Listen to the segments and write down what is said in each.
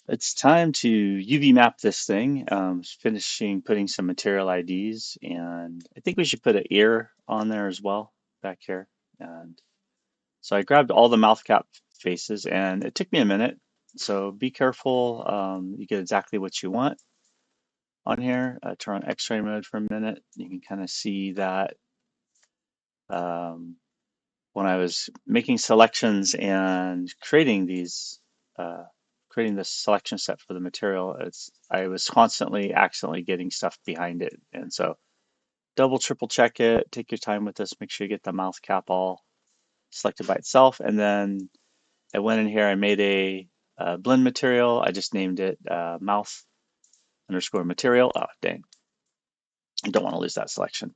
It's time to UV map this thing. Finishing putting some material IDs, and I think we should put an ear on there as well back here. And so I grabbed all the mouth cap faces, and it took me a minute. So be careful. You get exactly what you want on here. Turn on X-ray mode for a minute. You can kind of see that um, when I was making selections and uh, creating this selection set for the material, I was constantly accidentally getting stuff behind it, and so double, triple check it. Take your time with this. Make sure you get the mouth cap all selected by itself, and then I went in here. I made a blend material. I just named it mouth underscore material. Oh dang! I don't want to lose that selection.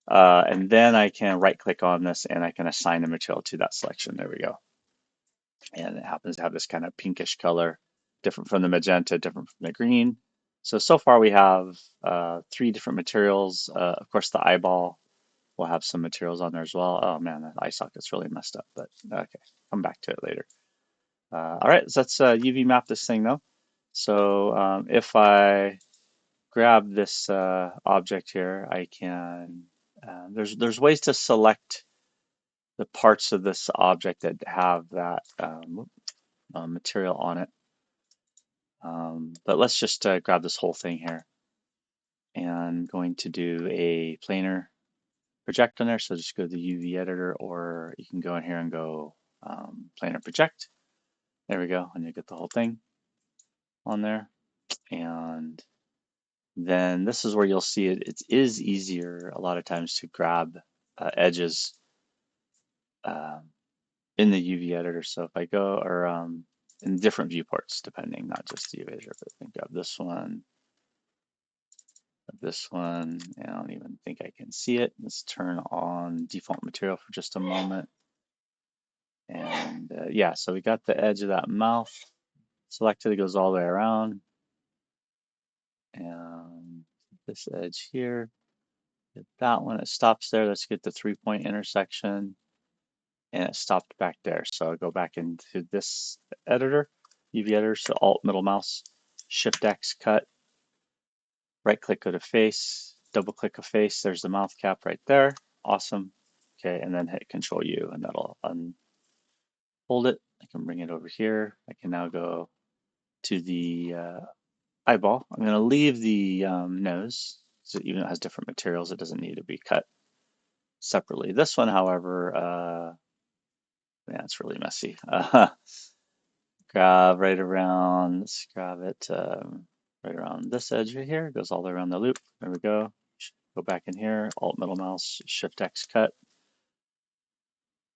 And then I can right click on this and I can assign a material to that selection. There we go. And it happens to have this kind of pinkish color, different from the magenta, different from the green. So far we have three different materials. Of course, the eyeball will have some materials on there as well. Oh man, the eye socket's really messed up, but okay, come back to it later. All right, so let's UV map this thing though. So if I grab this object here, I can, there's ways to select the parts of this object that have that material on it. But let's just grab this whole thing here, and I'm going to do a planar project on there. So just go to the UV editor, or you can go in here and go planar project. There we go, and you get the whole thing on there. And then this is where you'll see it. It is easier a lot of times to grab edges um, in the UV editor. So if I go, or in different viewports, depending, not just the UV editor, but I can grab this one, and I don't even think I can see it. Let's turn on default material for just a moment. And yeah, so we got the edge of that mouth selected. It goes all the way around. And this edge here, get that one. It stops there. Let's get the 3-point intersection. And it stopped back there. So I'll go back into this editor, UV editor, so Alt middle mouse, Shift X cut, right click, go to face, double click a face. There's the mouth cap right there. Awesome. Okay, and then hit Control U, and that'll unfold it. I can bring it over here. I can now go to the eyeball. I'm going to leave the nose, so even though it has different materials, it doesn't need to be cut separately. This one, however, yeah, it's really messy. Grab right around, let's grab it right around this edge right here. It goes all the way around the loop. There we go. Go back in here, Alt middle mouse, Shift X cut.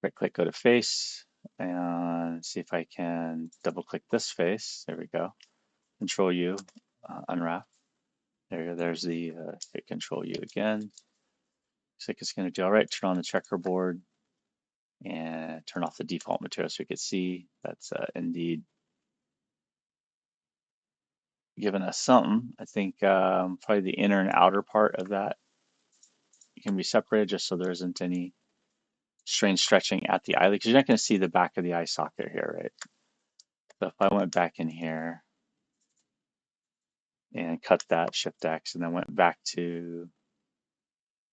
Right click, go to face, and see if I can double click this face. There we go. Control U, unwrap. There's the hit Control U again. Looks like it's going to do all right. Turn on the checkerboard and turn off the default material so we can see that's indeed giving us something. I think probably the inner and outer part of that can be separated just so there isn't any strange stretching at the eyelid, because you're not going to see the back of the eye socket here, right? So if I went back in here and cut that, Shift X, and then went back to,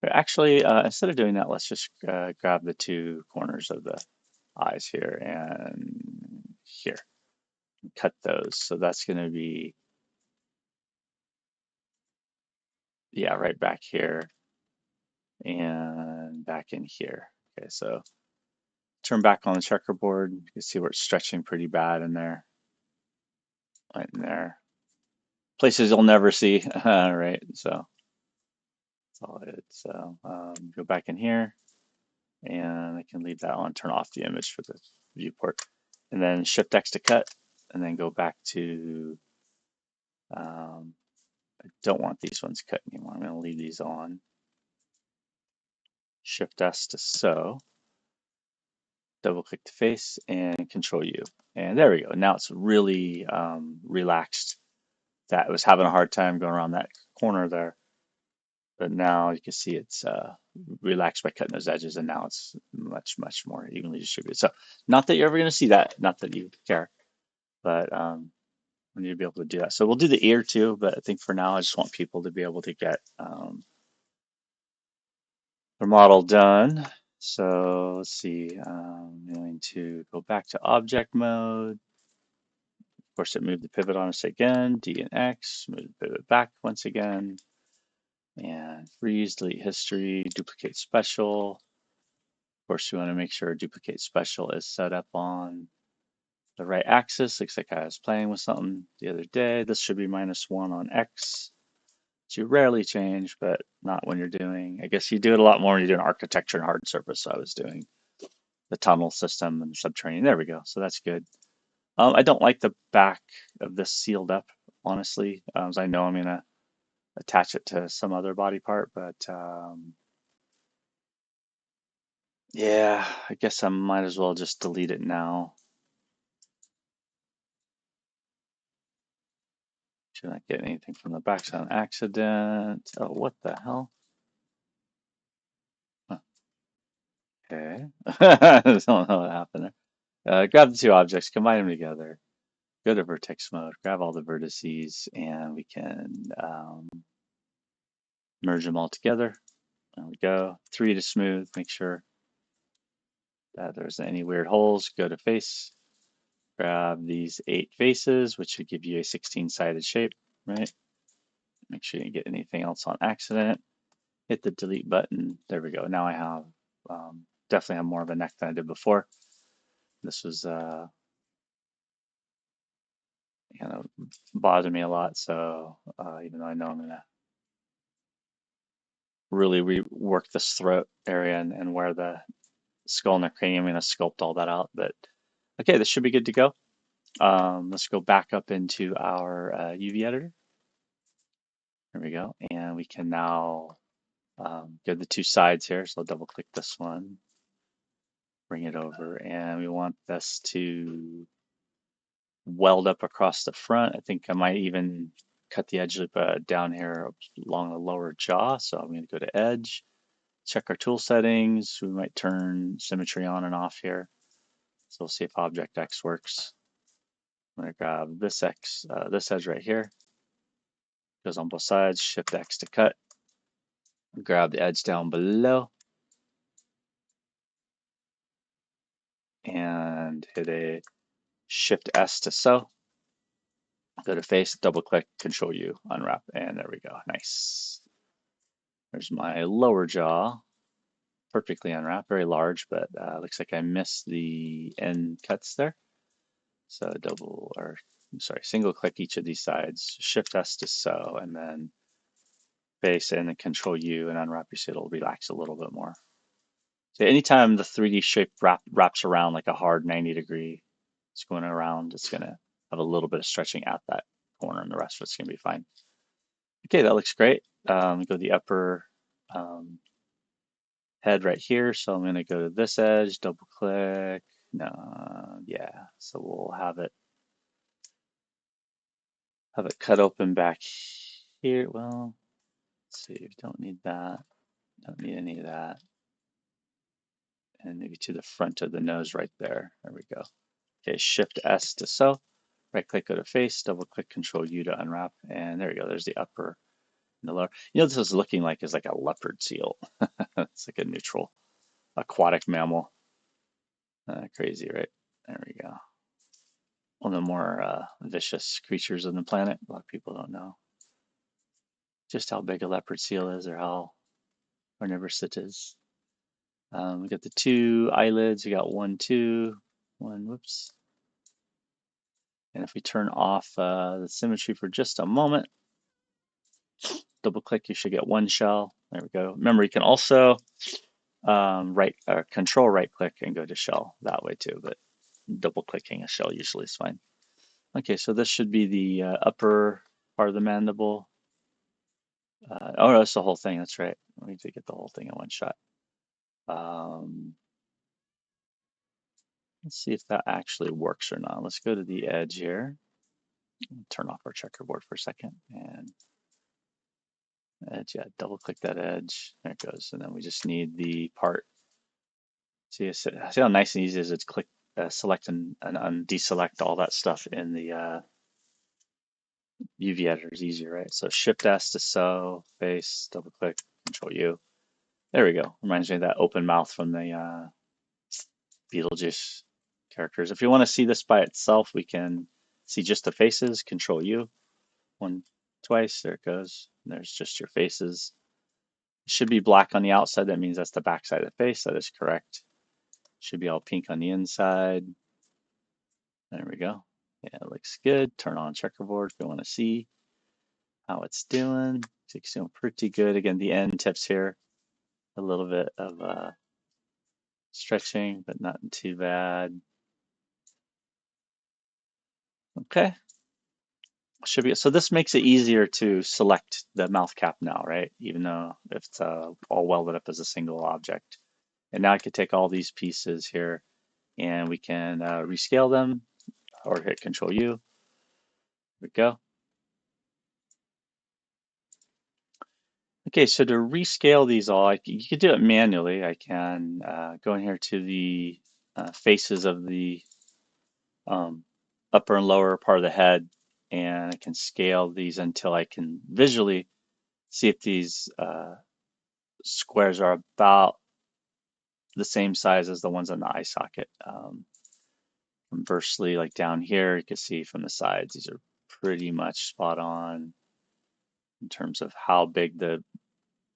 actually, instead of doing that, let's just grab the two corners of the eyes here and here, and cut those. So that's going to be, yeah, right back here and back in here. Okay, so turn back on the checkerboard. You can see where it's stretching pretty bad in there, right in there. Places you'll never see, right? So that's all it is. So go back in here, and I can leave that on. Turn off the image for the viewport, and then Shift X to cut, and then go back to. I don't want these ones cut anymore. I'm going to leave these on. Shift S to sew. Double click the face and Control U, and there we go. Now it's really relaxed. That was having a hard time going around that corner there, but now you can see it's relaxed by cutting those edges, and now it's much more evenly distributed. So not that you're ever going to see that, not that you care, but We need to be able to do that. So we'll do the ear too, but I think for now I just want people to be able to get their model done. So let's see, I'm going to go back to object mode. Of course, it moved the pivot on us again, D and X, move the pivot back once again, and freeze, delete history, duplicate special. Of course, we want to make sure duplicate special is set up on the right axis. Looks like I was playing with something the other day. This should be -1 on X, which you rarely change, but not when you're doing, I guess you do it a lot more when you're doing architecture and hard surface. So I was doing the tunnel system and subterranean. There we go. So that's good. I don't like the back of this sealed up, honestly. As I know I'm going to attach it to some other body part, but yeah, I guess I might as well just delete it now. Should not get anything from the backside on accident. Oh, what the hell? Huh, okay. I don't know what happened there. Grab the two objects, combine them together, go to vertex mode, grab all the vertices, and we can merge them all together. There we go. 3 to smooth, make sure that there's any weird holes. Go to face, grab these 8 faces, which should give you a 16-sided shape, right? Make sure you didn't get anything else on accident. Hit the delete button. There we go. Now I have definitely have more of a neck than I did before. This was kind of bothered me a lot. So even though I know I'm gonna really rework this throat area and where the skull and the cranium, I'm gonna sculpt all that out. But okay, this should be good to go. Let's go back up into our UV editor. There we go. And we can now get the two sides here. So I'll double click this one, bring it over, and we want this to weld up across the front. I think I might even cut the edge down here along the lower jaw. So I'm going to go to edge, check our tool settings. We might turn symmetry on and off here. So we'll see if Object X works. I'm going to grab this this edge right here. Goes on both sides. Shift X to cut. Grab the edge down below and hit a Shift S to sew. Go to face, double click, Control U, unwrap, and there we go. Nice. There's my lower jaw, perfectly unwrapped, very large, but looks like I missed the end cuts there. So single click each of these sides, Shift S to sew, and then face and then Control U and unwrap. You see it'll relax a little bit more. So anytime the 3D shape wraps around like a hard 90-degree, it's going around, it's going to have a little bit of stretching at that corner, and the rest of it's going to be fine. Okay, that looks great. Go to the upper head right here. So I'm going to go to this edge, double click. No, yeah. So we'll have it cut open back here. Well, let's see. Don't need that. Don't need any of that. And maybe to the front of the nose right there. There we go. Okay, Shift S to sew. Right click, go to face, double click, Control U to unwrap. And there you go. There's the upper and the lower. You know, this is looking like is like a leopard seal. It's like a neutral aquatic mammal. Crazy, right? There we go. One of the more vicious creatures on the planet. A lot of people don't know just how big a leopard seal is or how carnivorous it is. We got the two eyelids. We got one, two, one, whoops. And if we turn off the symmetry for just a moment, double click, you should get one shell. There we go. Remember, you can also control right click and go to shell that way too, but double clicking a shell usually is fine. Okay, so this should be the upper part of the mandible. Oh, that's the whole thing. That's right. We need to get the whole thing in one shot. Let's see if that actually works or not. Let's go to the edge here. Turn off our checkerboard for a second. And edge, yeah, double click that edge. There it goes. And then we just need the part. See how nice and easy it is to click, select and deselect all that stuff in the UV editor is easier, right? So Shift S to sew, face, double click, Control U. There we go. Reminds me of that open mouth from the Beetlejuice characters. If you want to see this by itself, we can see just the faces, Control U, one, twice, there it goes. And there's just your faces. It should be black on the outside. That means that's the back side of the face. That is correct. Should be all pink on the inside. There we go. Yeah, it looks good. Turn on checkerboard if you want to see how it's doing. It's doing pretty good. Again, the end tips here, a little bit of stretching, but not too bad. Okay, should be. So this makes it easier to select the mouth cap now, right? Even though if it's all welded up as a single object. And now I could take all these pieces here and we can rescale them or hit Control U. There we go. Okay, so to rescale these all, you could do it manually. I can go in here to the faces of the um, upper and lower part of the head, and I can scale these until I can visually see if these squares are about the same size as the ones on the eye socket. Conversely, like down here, you can see from the sides, these are pretty much spot on in terms of how big the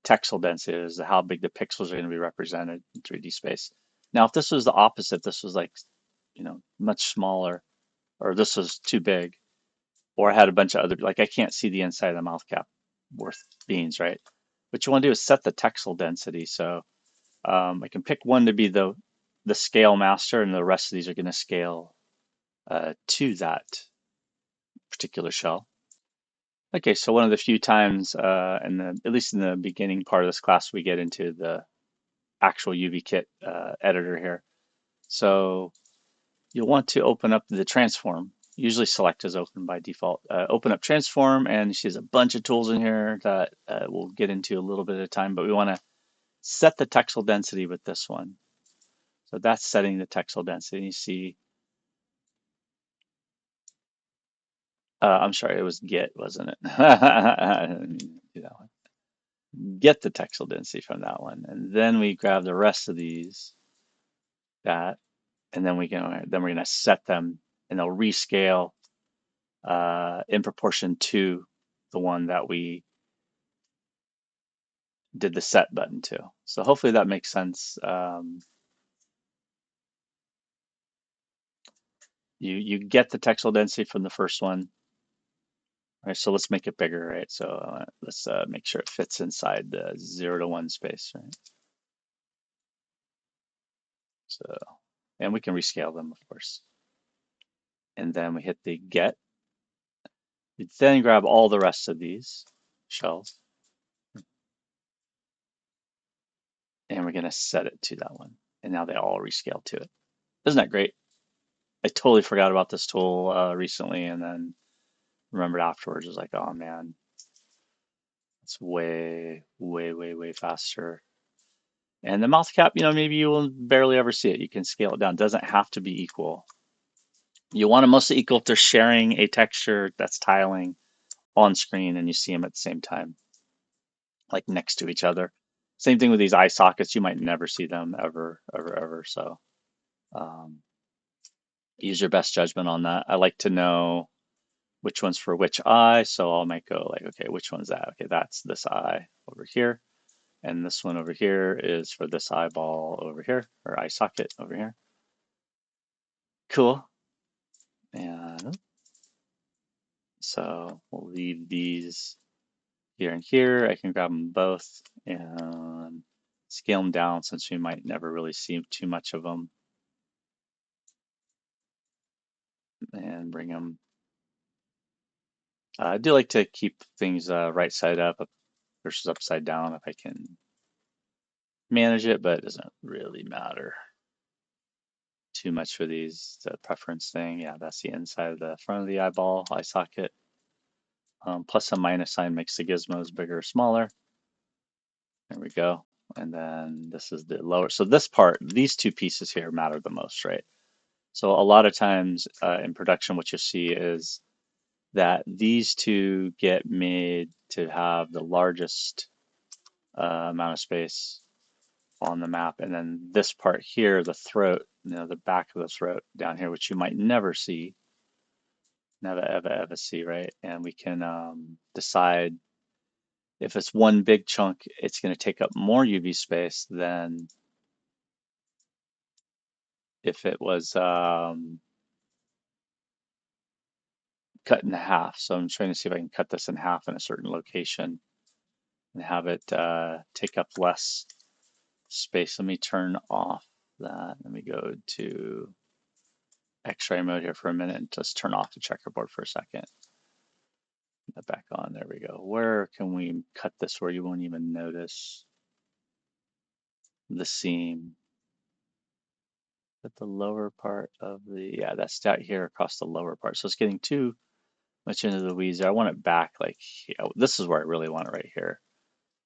texel density is, how big the pixels are going to be represented in 3D space. Now, if this was the opposite, this was like, much smaller, or this was too big, or I had a bunch of other, like I can't see the inside of the mouth cap worth beans, right? What you want to do is set the texel density. So I can pick one to be the scale master, and the rest of these are going to scale to that particular shell. Okay, so one of the few times, at least in the beginning part of this class, we get into the actual UV kit editor here. So you'll want to open up the transform. Usually select is open by default. Open up transform, and you see there's a bunch of tools in here that we'll get into a little bit at a time, but we want to set the texel density with this one. So that's setting the texel density. You see, I'm sorry, it was get, wasn't it? Do that one. Get the texel density from that one, and then we grab the rest of these, that, and then we're gonna set them, and they'll rescale in proportion to the one that we did the set button to. So hopefully that makes sense. You get the texel density from the first one. All right, so let's make it bigger, right? So let's make sure it fits inside the 0 to 1 space, right? So, and we can rescale them, of course. And then we hit the get. We then grab all the rest of these shells, and we're going to set it to that one. And now they all rescale to it. Isn't that great? I totally forgot about this tool recently, and then remembered afterwards. It was like, oh man, it's way, way, way, way faster. And the mouth cap, maybe you will barely ever see it. You can scale it down. It doesn't have to be equal. You want it mostly equal if they're sharing a texture that's tiling on screen and you see them at the same time, like next to each other. Same thing with these eye sockets. You might never see them ever, ever, ever. So um, use your best judgment on that. I like to know which one's for which eye. So I might go like, okay, which one's that? Okay, that's this eye over here. And this one over here is for this eyeball over here, or eye socket over here. Cool. And so we'll leave these here and here. I can grab them both and scale them down since we might never really see too much of them. And bring them. I do like to keep things right side up versus upside down if I can manage it, but it doesn't really matter too much for these. The preference thing, yeah, that's the inside of the front of the eyeball, eye socket. Plus and minus sign makes the gizmos bigger or smaller. There we go. And then this is the lower. So this part, these two pieces here matter the most, right? So a lot of times in production, what you'll see is that these two get made to have the largest amount of space on the map. And then this part here, the throat, the back of the throat down here, which you might never see, never, ever, ever see, right? And we can decide if it's one big chunk, it's going to take up more UV space than if it was cut in half. So I'm trying to see if I can cut this in half in a certain location and have it take up less space. Let me turn off that. Let me go to X-ray mode here for a minute and just turn off the checkerboard for a second. Put that back on. There we go. Where can we cut this where you won't even notice the seam? At the lower part of the, yeah, that's out here across the lower part. So it's getting too much into the weeds there. I want it back like, this is where I really want it right here.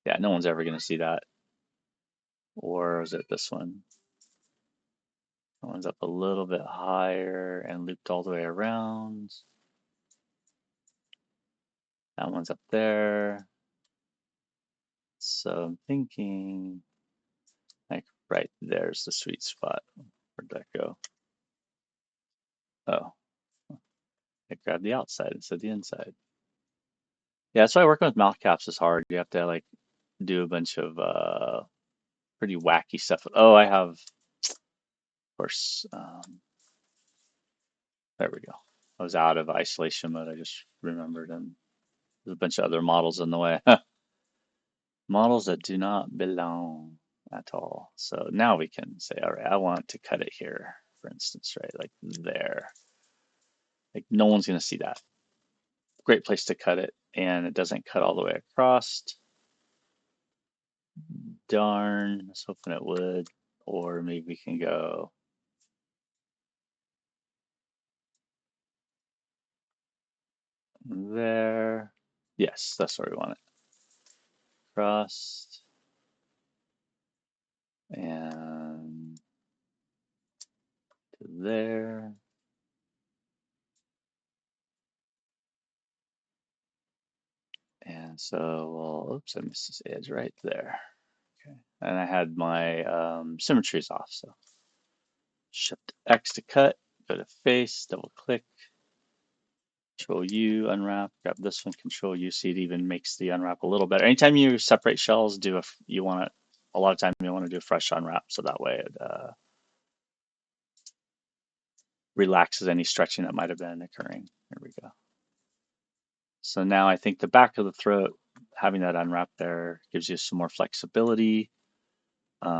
Yeah, no one's ever going to see that. Or is it this one? That one's up a little bit higher and looped all the way around. That one's up there. So I'm thinking like right there's the sweet spot. Where'd that go? Oh, I grabbed the outside instead of the inside. Yeah, that's why working with mouth caps is hard. You have to like do a bunch of pretty wacky stuff. Oh, I have, of course, there we go. I was out of isolation mode. I just remembered, and there's a bunch of other models in the way. Models that do not belong at all. So now we can say, all right, I want to cut it here, for instance, right? Like there. Like no one's going to see that. Great place to cut it, and it doesn't cut all the way across. Darn, I was hoping it would. Or maybe we can go there. Yes, that's where we want it. Across. And to there. And so, well, oops, I missed this edge right there. Okay. And I had my symmetries off, so Shift X to cut, go to face, double click, Control U, unwrap, grab this one, Control U, see it even makes the unwrap a little better. Anytime you separate shells, you want it, a lot of time you want to do a fresh unwrap, so that way it relaxes any stretching that might have been occurring. There we go. So now I think the back of the throat, having that unwrap there gives you some more flexibility. Like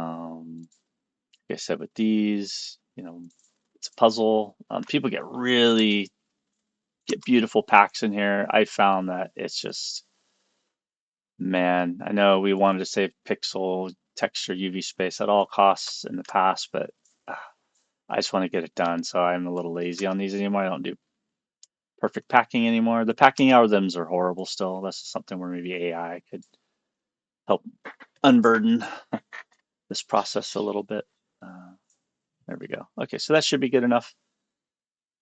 I said, with these, it's a puzzle. People get beautiful packs in here. I found that it's just, man, I know we wanted to save pixel texture UV space at all costs in the past, but I just want to get it done. So I'm a little lazy on these anymore. I don't do perfect packing anymore. The packing algorithms are horrible still. That's something where maybe AI could help unburden this process a little bit. There we go. Okay, so that should be good enough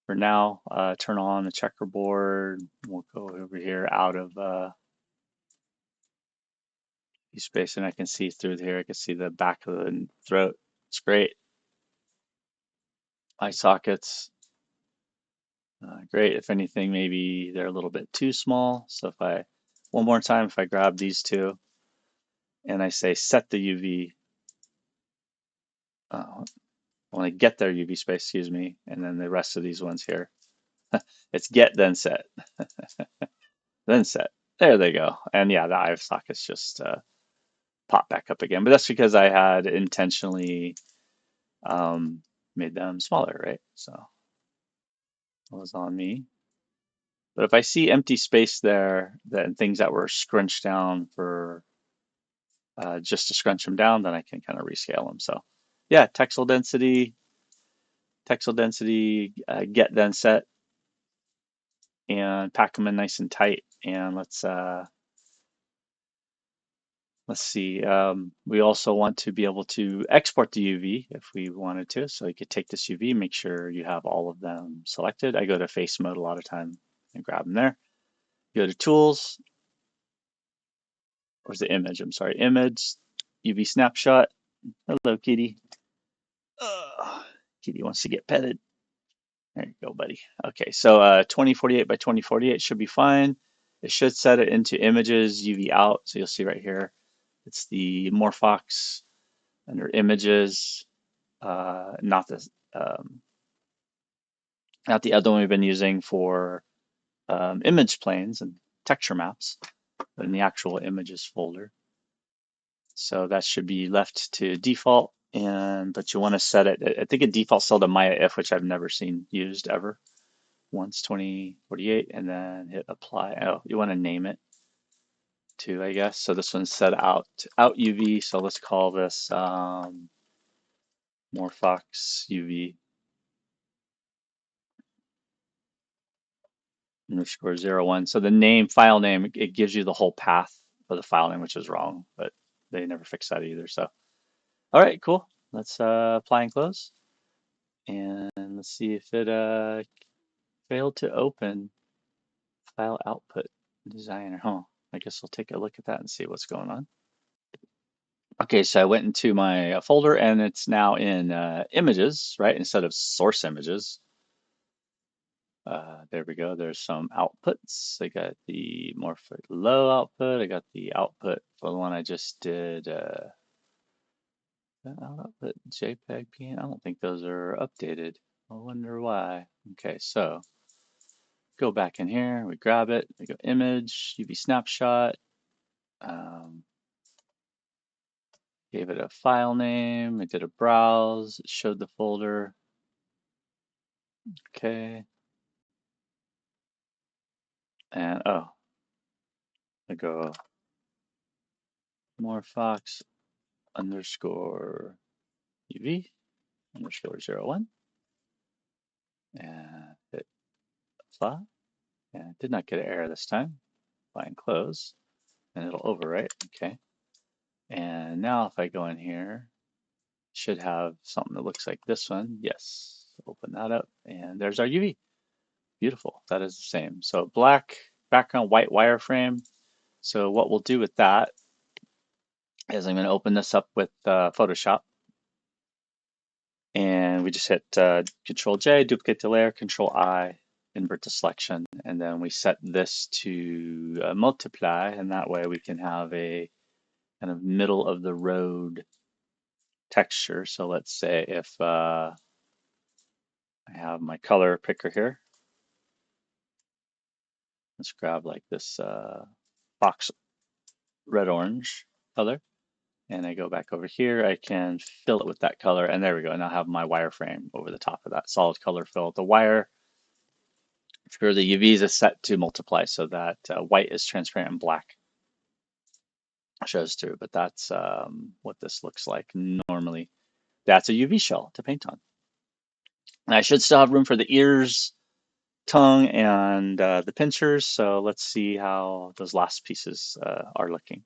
for now. Turn on the checkerboard. We'll go over here out of space, and I can see through here. I can see the back of the throat. It's great. Eye sockets. Great. If anything, maybe they're a little bit too small. So one more time, if I grab these two and I say set the UV, when I get their UV space, excuse me, and then the rest of these ones here, it's get then set, then set. There they go. And yeah, the eye sockets just pop back up again. But that's because I had intentionally made them smaller, right? So it was on me. But if I see empty space there, then things that were scrunched down for just to scrunch them down, then I can kind of rescale them. So yeah, texel density, get then set, and pack them in nice and tight. And let's see. We also want to be able to export the UV if we wanted to. So you could take this UV, make sure you have all of them selected. I go to face mode a lot of time and grab them there. Go to Tools, or is it Image? I'm sorry, Image, UV Snapshot. Hello, Kitty. Kitty wants to get petted. There you go, buddy. Okay, so 2048 by 2048 should be fine. It should set it into Images, UV Out. So you'll see right here, it's the morfox under Images, not not the other one we've been using for image planes and texture maps, but in the actual Images folder. So that should be left to default, but you want to set it. I think it defaults still to Maya if, which I've never seen used ever. Once 2048, and then hit apply. Oh, you want to name it too, I guess. So this one's set out UV. So let's call this morfox UV underscore 01. So the name, file name, it gives you the whole path for the file name, which is wrong, but they never fixed that either. So, all right, cool. Let's apply and close. And let's see if it failed to open file output designer. Huh. I guess we'll take a look at that and see what's going on. Okay, so I went into my folder and it's now in images, right? Instead of source images. There we go. There's some outputs. I got the morphic low output. I got the output for the one I just did. Output JPEG, PNG. I don't think those are updated. I wonder why. Okay, so go back in here. We grab it. We go image, UV snapshot. Gave it a file name. I did a browse. It showed the folder. Okay. And oh, I go morfox underscore UV underscore 01 and hit apply. And did not get an error this time. Apply and close, and it'll overwrite. Okay. And now if I go in here, should have something that looks like this one. Yes. Open that up, and there's our UV. Beautiful. That is the same. So black background, white wireframe. So what we'll do with that is I'm going to open this up with Photoshop. And we just hit Control J, duplicate the layer, Control I, invert the selection, and then we set this to multiply, and that way we can have a kind of middle of the road texture. So let's say if I have my color picker here, let's grab like this box red orange color, and I go back over here, I can fill it with that color, and there we go, and I'll have my wireframe over the top of that solid color fill. The wire for the UVs is set to multiply so that white is transparent and black shows through, but that's what this looks like normally. That's a UV shell to paint on. And I should still have room for the ears, tongue, and the pinchers, so let's see how those last pieces are looking.